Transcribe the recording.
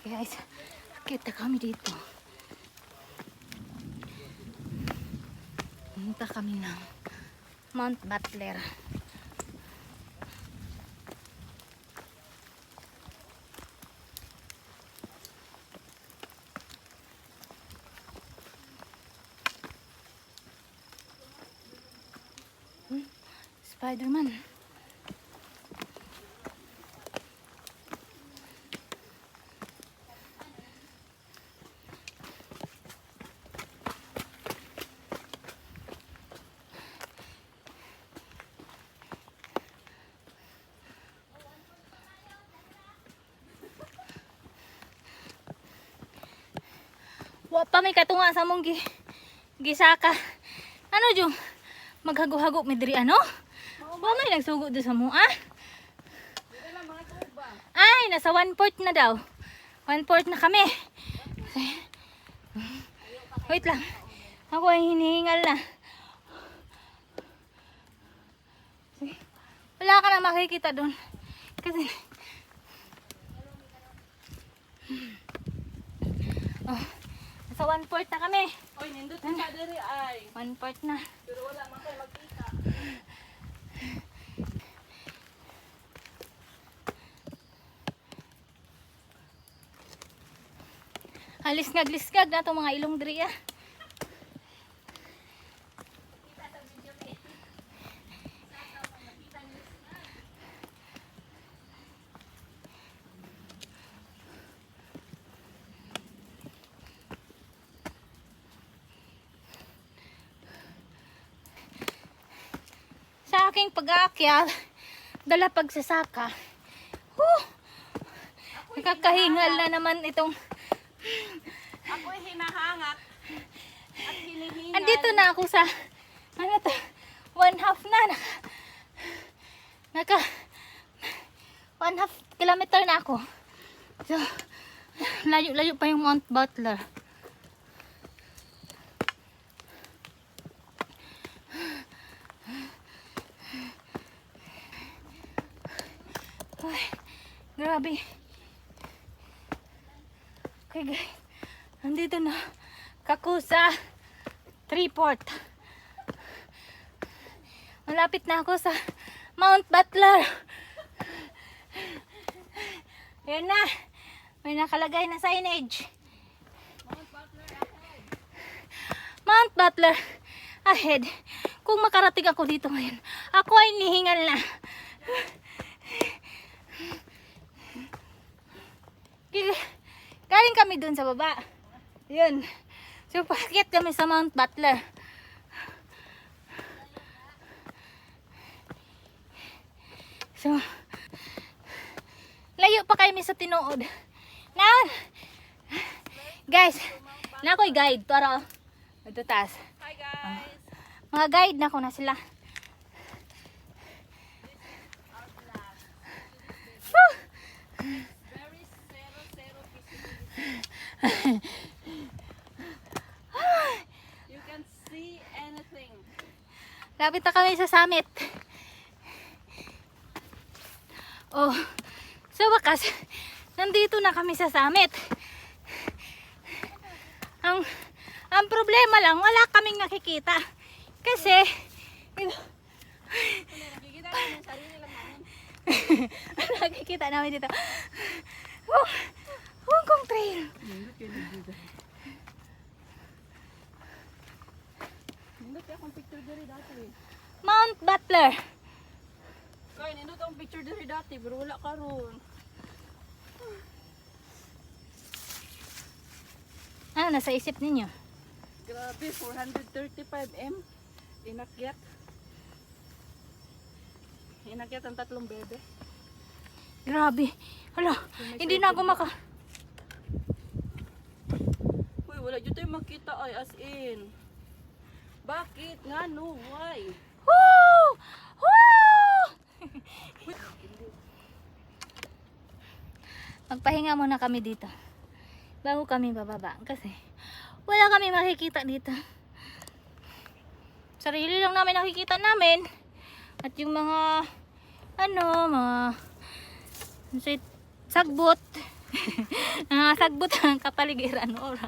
Okay guys, kita kami dito. Punta kami ng Mount Butler. Spider-Man. Wa pa may katunga sa mong gisaka. Ano jung maghago-hago mi diri ano? Wa may nagsugod do sa mo ah? Ay, nasa 1/4 na daw. 1/4 na kami. Wait lang. Ako ay hinihingal na. Wala ka na makikita doon. Kasi oh, nasa 1/4 na kami. Oy, nindot ka diri ay. 1/4 na. Pero wala man kayo magkita. Alisngag-lisgag na itong mga ilong diri ah. Sa aking pag-aakyat, dala pagsasaka. Nakakahingal na naman itong Ako'y hinahangat at hinihingal. andito na ako sa ano to, 1/2 na naka 1/2 kilometer na ako. So layo pa yung Mount Butler. Ay, grabe. Okay guys, nandito na ako sa Freeport. Malapit na ako sa Mount Butler. Ayan na, may nakalagay na signage. Mount Butler ahead. Kung makarating ako dito ngayon, ako ay nihingal na. Galing kami dun sa baba. Yun. So, paakyat kami sa Mount Butler. So, layo pa kami sa tinuod. Now, guys, na ako'y guide. Tara, ito taas. Hi guys. Mga guide na ko na sila. Woo! Very zero You can see anything. Lapit na kami sa summit. Oh, so wakas, nandito na kami sa summit. Ang problema lang, wala kaming nakikita. Kasi, Nakikita namin yung sarili lang namin. nakikita namin dito. Oh, Hong Kong Trail. Nindot ka akong picture diri dati. Mount Butler. Kaya nindot akong picture diri dati, pero wala karon. Ano nasa isip ninyo? Grabe, 435 m. Inakyat. Inakyat ang 3 bebe. Grabe. Hala, hindi na ako Uy, wala dito yung makita ay as in. Bakit nga no? Why? Woo! Woo! Magpahinga muna kami dito. Bago kami bababa. Kasi wala kami makikita dito. Sarili lang namin nakikita namin. At yung mga So, sagbot. Sagbot ang kapaligiran ora.